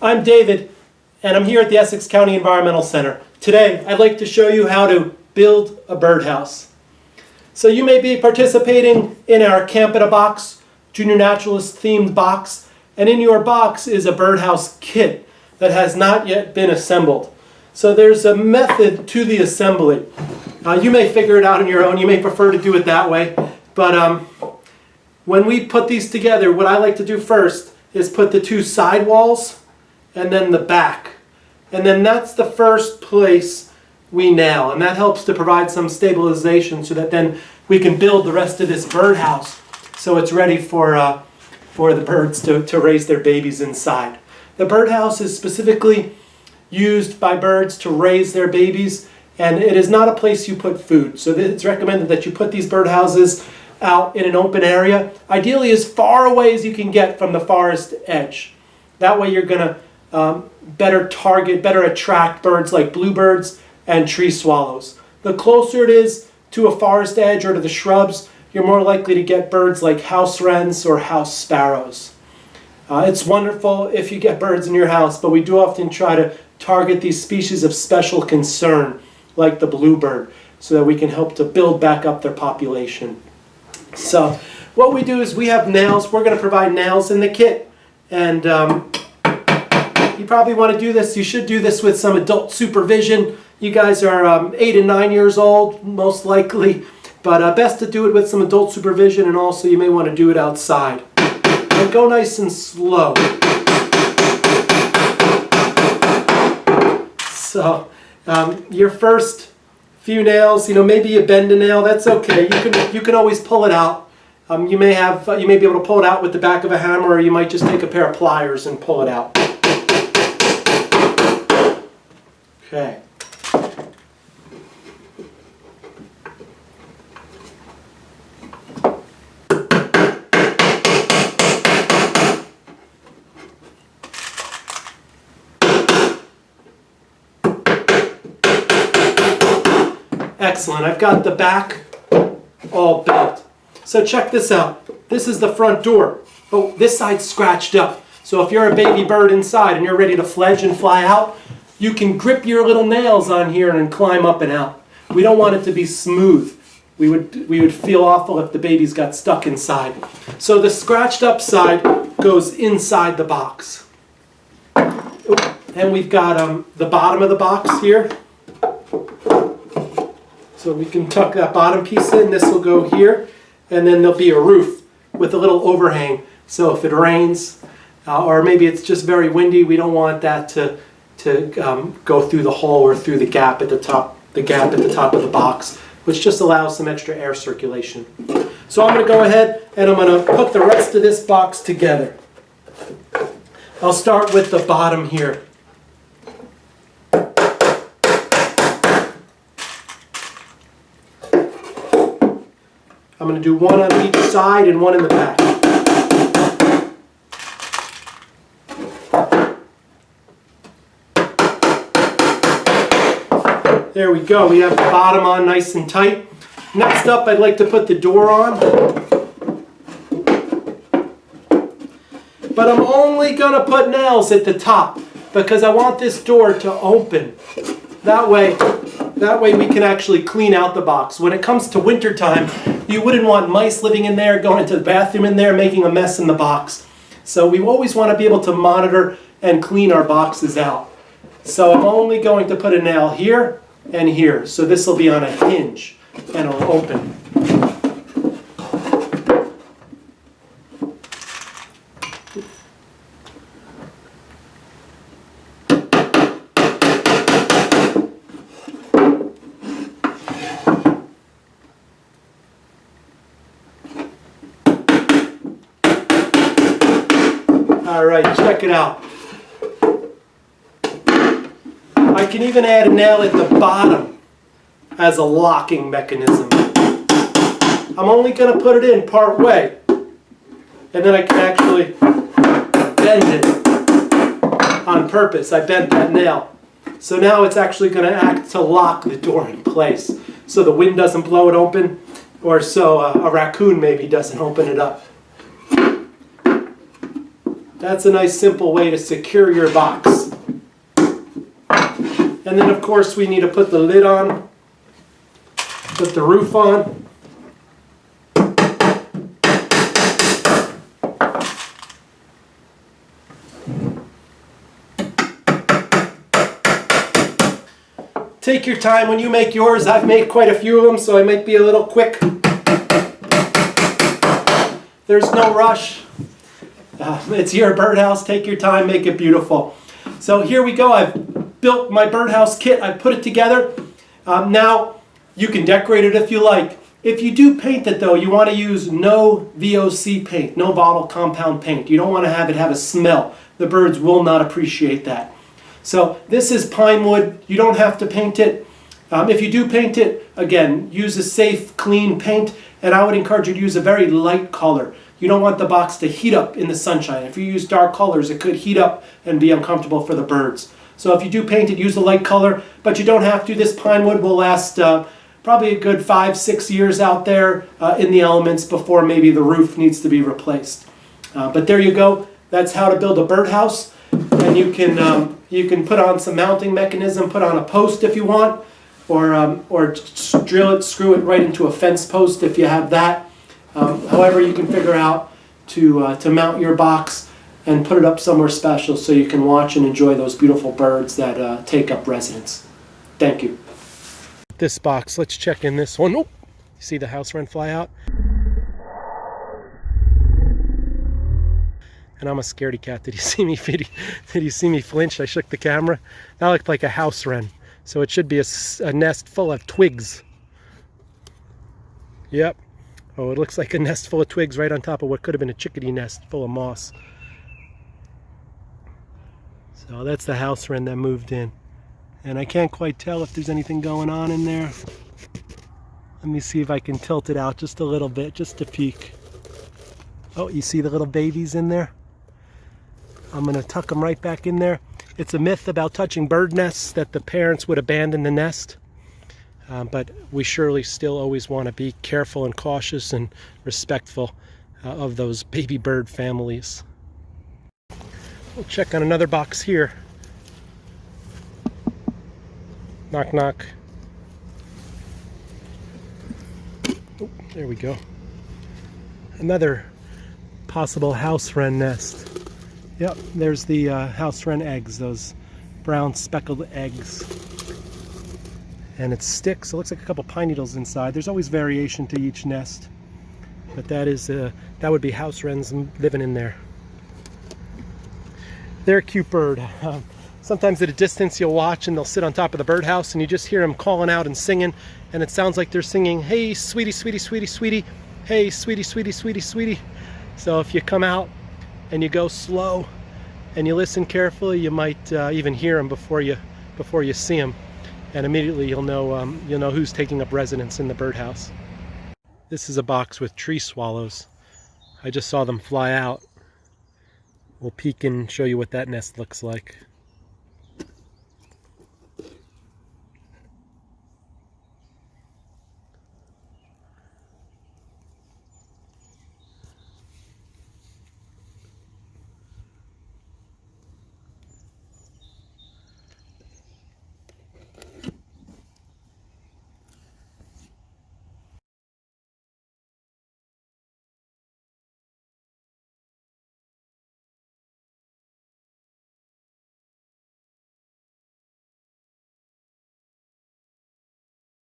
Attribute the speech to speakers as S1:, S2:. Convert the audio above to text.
S1: I'm David, and I'm here at the Essex County Environmental Center. Today, I'd like to show you how to build a birdhouse. So you may be participating in our Camp in a Box, Junior Naturalist themed box, and in your box is a birdhouse kit that has not yet been assembled. So there's a method to the assembly. You may figure it out on your own, you may prefer to do it that way, but when we put these together, what I like to do first is put the two side walls and then the back. And then that's the first place we nail, and that helps to provide some stabilization so that then we can build the rest of this birdhouse so it's ready for the birds to raise their babies inside. The birdhouse is specifically used by birds to raise their babies, and it is not a place you put food. So it's recommended that you put these birdhouses out in an open area, ideally as far away as you can get from the forest edge. That way you're going to better attract birds like bluebirds and tree swallows. The closer it is to a forest edge or to the shrubs, you're more likely to get birds like house wrens or house sparrows. It's wonderful if you get birds in your house, but we do often try to target these species of special concern, like the bluebird, so that we can help to build back up their population. So what we do is we have nails. We're going to provide nails in the kit, and you probably want to do this. You should do this with some adult supervision. You guys are 8 and 9 years old, most likely, but best to do it with some adult supervision, and also you may want to do it outside. And go nice and slow. So your first few nails, maybe you bend a nail. That's okay. You can always pull it out. You may be able to pull it out with the back of a hammer, or you might just take a pair of pliers and pull it out. Okay. Excellent. I've got the back all built. So check this out. This is the front door. Oh, this side's scratched up. So if you're a baby bird inside and you're ready to fledge and fly out, you can grip your little nails on here and climb up and out. We don't want it to be smooth. We would feel awful if the babies got stuck inside. So the scratched up side goes inside the box. And we've got the bottom of the box here. So we can tuck that bottom piece in. This will go here, and then there'll be a roof with a little overhang. So if it rains, or maybe it's just very windy, we don't want that to go through the hole or through the gap at the top of the box, which just allows some extra air circulation. So I'm going to go ahead and I'm going to put the rest of this box together. I'll start with the bottom here. I'm going to do one on each side and one in the back. There we go. We have the bottom on nice and tight. Next up, I'd like to put the door on. But I'm only going to put nails at the top because I want this door to open. That way we can actually clean out the box. When it comes to winter time, you wouldn't want mice living in there, going into the bathroom in there, making a mess in the box. So we always want to be able to monitor and clean our boxes out. So I'm only going to put a nail here and here. So this will be on a hinge and it'll open. Alright, check it out. I can even add a nail at the bottom as a locking mechanism. I'm only going to put it in part way, and then I can actually bend it on purpose. I bent that nail. So now it's actually going to act to lock the door in place so the wind doesn't blow it open, or so a raccoon maybe doesn't open it up. That's a nice simple way to secure your box. And then of course we need to put the lid on, put the roof on. Take your time when you make yours. I've made quite a few of them, so I might be a little quick. There's no rush. It's your birdhouse. Take your time, make it beautiful. So here we go. I've built my birdhouse kit. I put it together. Now you can decorate it if you like. If you do paint it though, you want to use no VOC paint, no volatile compound paint. You don't want to have it have a smell. The birds will not appreciate that. So this is pine wood. You don't have to paint it. If you do paint it, again, use a safe, clean paint, and I would encourage you to use a very light color. You don't want the box to heat up in the sunshine. If you use dark colors, it could heat up and be uncomfortable for the birds. So if you do paint it, use a light color, but you don't have to. This pine wood will last probably a good 5-6 years out there in the elements before maybe the roof needs to be replaced. But there you go. That's how to build a birdhouse. And you can put on some mounting mechanism, put on a post if you want, or drill it, screw it right into a fence post if you have that. However you can figure out to mount your box and put it up somewhere special so you can watch and enjoy those beautiful birds that take up residence. Thank you. This box, let's check in this one. Oh, see the house wren fly out? And I'm a scaredy cat. Did you see me? Did you see me flinch? I shook the camera. That looked like a house wren. So it should be a nest full of twigs. Yep. Oh, it looks like a nest full of twigs right on top of what could have been a chickadee nest full of moss. So that's the house wren that moved in. And I can't quite tell if there's anything going on in there. Let me see if I can tilt it out just a little bit, just to peek. Oh, you see the little babies in there? I'm going to tuck them right back in there. It's a myth about touching bird nests that the parents would abandon the nest. But we surely still always want to be careful and cautious and respectful of those baby bird families. We'll check on another box here. Knock, knock. Oh, there we go. Another possible house wren nest. Yep, there's the house wren eggs, those brown speckled eggs. And it sticks. It looks like a couple pine needles inside. There's always variation to each nest, but that would be house wrens living in there. They're a cute bird. Sometimes at a distance you'll watch and they'll sit on top of the birdhouse and you just hear them calling out and singing, and it sounds like they're singing, "Hey, sweetie, sweetie, sweetie, sweetie. Hey, sweetie, sweetie, sweetie, sweetie." So if you come out and you go slow and you listen carefully, you might even hear them before you see them, and immediately you'll know who's taking up residence in the birdhouse. This is a box with tree swallows. I just saw them fly out. We'll peek and show you what that nest looks like.